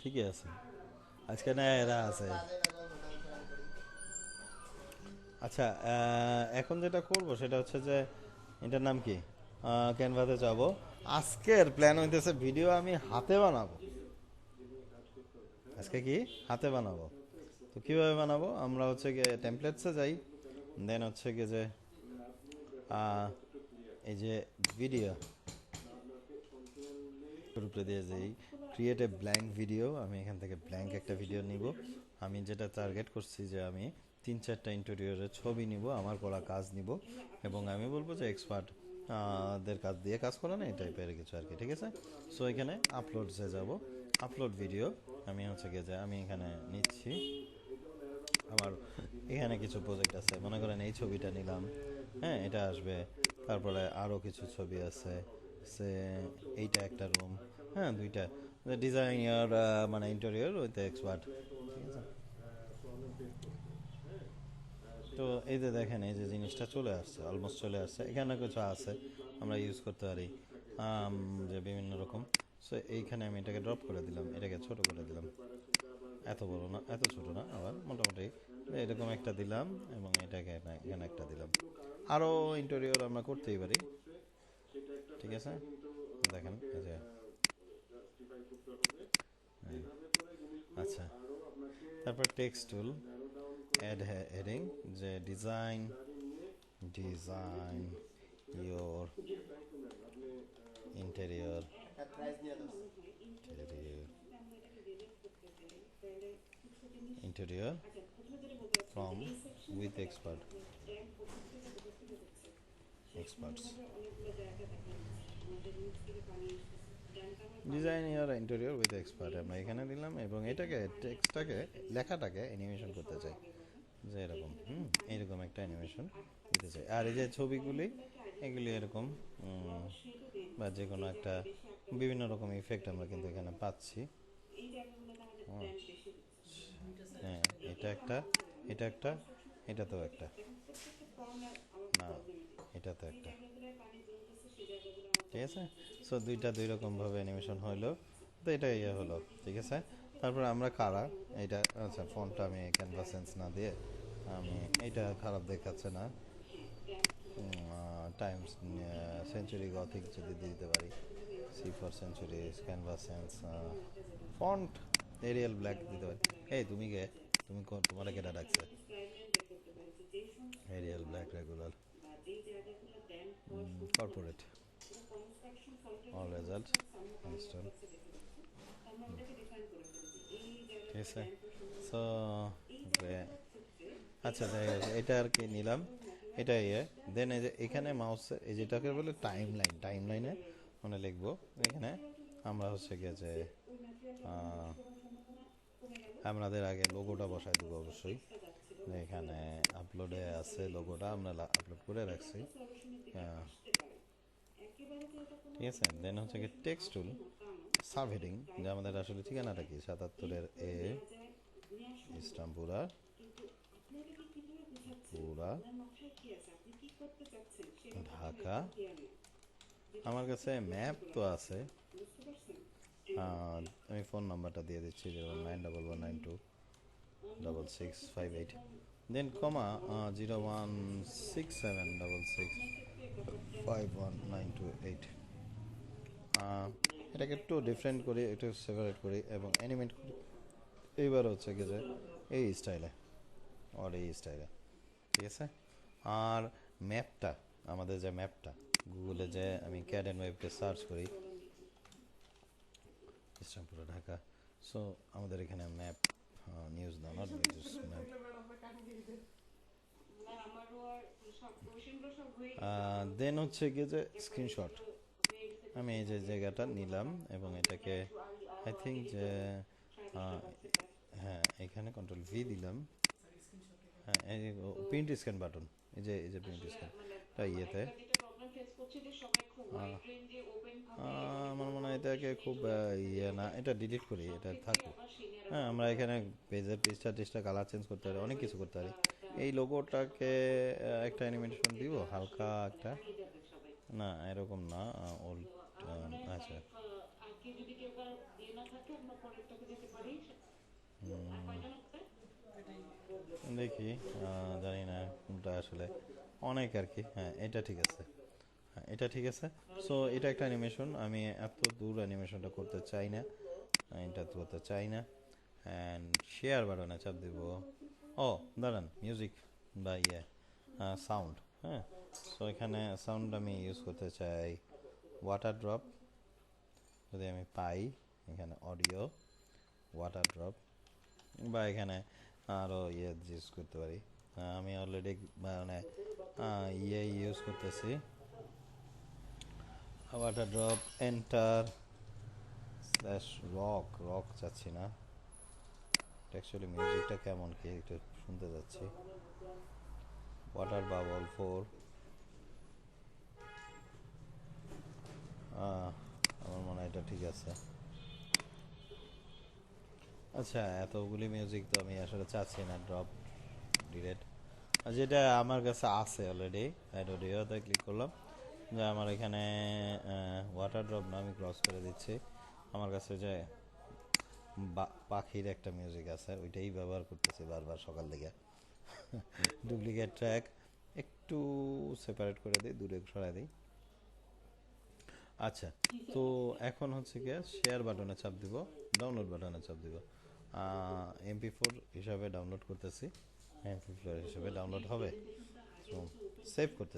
ঠিকই আছে। আজকে না এরা আছে। আচ্ছা, এখন যেটা করব সেটা হচ্ছে যে এটার নাম কি, ক্যানভাতে যাব। আজকের প্ল্যান হইতেছে ভিডিও আমি হাতে বানাবো। আজকে কি হাতে বানাবো। তো কিভাবে বানাবো, আমরা হচ্ছে গিয়ে টেমপ্লেটসে যাই, দেন হচ্ছে গিয়ে যে আহ, এই যে ভিডিও উপরে দিয়ে যেই ক্রিয়েট এ ব্ল্যাঙ্ক ভিডিও, আমি এখান থেকে ব্ল্যাঙ্ক একটা ভিডিও নিব। আমি যেটা টার্গেট করছি যে আমি 3-4টা ইন্টেরিয়রের ছবি নিব, আমার করা কাজ নিব, এবং আমি বলবো যে এক্সপার্ট দের কাজ দিয়ে কাজ করা না এই টাইপের কিছু আর কি, ঠিক আছে। সো এখানে আপলোডসে যাব, আপলোড ভিডিও। আমি হচ্ছে গিয়ে যে আমি এখানে নিচ্ছি আমার, এখানে কিছু প্রজেক্ট আছে, মনে করেন এই ছবিটা নিলাম, হ্যাঁ এটা আসবে। তারপরে আরও কিছু ছবি আছে, সে এইটা একটা রুম, হ্যাঁ দুইটা ডিজাইনার, মানে ইন্টেরিয়র উইথ এক্সপার্ট, ঠিক আছে। তো এই যে দেখেন এই যে জিনিসটা চলে আসছে, অলমোস্ট চলে আসছে, এখানে কিছু আছে আমরা ইউজ করতে পারি, যে বিভিন্ন রকম। সো এইখানে আমি এটাকে ড্রপ করে দিলাম, এটাকে ছোট করে দিলাম, এত বড় না এত ছোট না, আবার মোটামুটি এরকম একটা দিলাম, এবং এটাকে এখানে একটা দিলাম। আরও ইন্টেরিয়র আমরা করতেই পারি, ঠিক আছে। দেখেন এই যে হ্যাঁ, আচ্ছা। তারপর টেক্সট টুল, অ্যাড হেডিং, যে design, design your interior, interior, interior from with expert, experts, design year interior with expert আমরা এখানে দিলাম, এবং এটাকে টেক্সটটাকে, লেখাটাকে অ্যানিমেশন করতে চাই, যে এরকম এইরকম একটা অ্যানিমেশন দিতে চাই। আর এই যে ছবিগুলি, এগুলি এরকম, বা যে কোনো একটা বিভিন্ন রকম ইফেক্ট আমরা কিন্তু এখানে পাচ্ছি। হুম, হ্যাঁ এটা একটা, এটা একটা, এটাতেও একটা, না এটাতে একটা, ঠিক আছে। সো দুইটা দুই রকম ভাবে অ্যানিমেশন হইলো, তো এটা ইয়ে হলো, ঠিক আছে। তারপর আমরা কারা, এইটা আচ্ছা ফোনটা আমি ক্যানভাসেন্স না দিয়ে, আমি এইটা খারাপ দেখাচ্ছে না, টাইমস সেঞ্চুরি গথিক যদি দিতে পারি, সি ফর সেঞ্চুরি ক্যানভাসেন্স, ফন্ট এরিয়াল ব্ল্যাক দিতে পারি। এই তুমি কে, তুমি তোমার কেটা ডাকছে, Arial Black regular, corporate, all result install, ঠিক আছে। সো আচ্ছা যাই হোক, এটা আর কি নিলাম, এটা ইয়ে। দেন এই যে এখানে মাউস, এই যেটাকে বলে টাইম লাইন, টাইম লাইনে মানে লিখবো এখানে আমরা হচ্ছে গিয়ে যে আমাদের আগে লোগোটা বসাই দেবো অবশ্যই, এখানে আপলোডে আছে লোগোটা, আমরা আপলোড করে রাখছি, ঠিক আছে। দেন হচ্ছে কি টেক্সট টুল, সাব হেডিং, যে আমাদের আসলে ঠিকানাটা কি, 77-এর এ, ইস্টামপুরা, পুরা ঢাকা। আমার কাছে ম্যাপ তো আছে, আমি ফোন নাম্বারটা দিয়ে দিচ্ছি, 09111926658, দেন কমা 01667665192 এটাকে একটু ডিফারেন্ট করি, একটু সেপারেট করি এবং অ্যানিমেট করি। এইবার হচ্ছে কি যে এই স্টাইলে, আর এই স্টাইলে, ঠিক আছে। আর ম্যাপটা, আমাদের যে ম্যাপটা গুগলে যে আমি ক্যাড অ্যান্ড ওয়েবকে সার্চ করি, ইসলামপুর ঢাকা, সো আমাদের এখানে ম্যাপ, নিউজ না, নট নিউজ, ম্যাপ। দেন হচ্ছে গিয়ে যে স্ক্রিনশট, আমি এই যে জায়গাটা নিলাম এবং এটাকে আই থিঙ্ক যে হ্যাঁ এখানে কন্ট্রোল ভি দিলাম, হ্যাঁ এই যে প্রিন্ট স্ক্যান বাটন, এই যে প্রিন্ট স্ক্যান ইয়েতে, আমার মনে হয় এটাকে খুব ইয়ে না, এটা ডিলিট করি, এটা থাকুক। হ্যাঁ আমরা এখানে পেজের পৃষ্ঠা টিষ্ঠা কালার চেঞ্জ করতে পারি, অনেক কিছু করতে পারি। এই লোগোটাকে একটা অ্যানিমেশন দিব হালকা একটা, না এরকম না, ওল্ড, আচ্ছা দেখি, জানি না কোনটা আসলে, অনেক আর কি। হ্যাঁ, এটা ঠিক আছে। হ্যাঁ, এটা ঠিক আছে। সো এটা একটা অ্যানিমেশন, আমি এত দূর অ্যানিমেশনটা করতে চাই না, এটা করতে চাই না। অ্যান্ড শেয়ার বাটনে চাপ দিব। ও, দাঁড়ান, মিউজিক বা সাউন্ড। হ্যাঁ, সো এখানে সাউন্ড আমি ইউজ করতে চাই ওয়াটার ড্রপ, যদি আমি পাই এখানে অডিও ওয়াটার ড্রপ, বা এখানে আরও ইউজ করতে পারি। আমি অলরেডি মানে ইউজ করতেছি water drop, enter slash rock. Rock চাচ্ছি না, অ্যাকচুয়ালি মিউজিকটা কেমন কি একটু শুনতে যাচ্ছি। ওয়াটার বাবল 4, আমার মনে হয় এটা ঠিক আছে। আচ্ছা, এতগুলি মিউজিক তো আমি আসলে চাচ্ছি না, ড্রপ, ডিলেট। যেটা আমার কাছে আছে অলরেডি, অ্যাড অডিওতে ক্লিক করলাম, যে আমার এখানে ওয়াটার ড্রপ না, আমি ক্রস করে দিচ্ছি। আমার কাছে যে পাখির একটা মিউজিক আছে, ওইটাই ব্যবহার করতেছি বারবার সকাল থেকে। ডুপ্লিকেট ট্র্যাক একটু সেপারেট করে দিই, দূরে সরাই দিই। আচ্ছা, তো এখন হচ্ছে কি, শেয়ার বাটনে চাপ দিব, ডাউনলোড বাটনে চাপ দিব। MP4 হিসাবে ডাউনলোড করতেছি, MP4 হিসাবে ডাউনলোড হবে, তো সেভ করতেছি।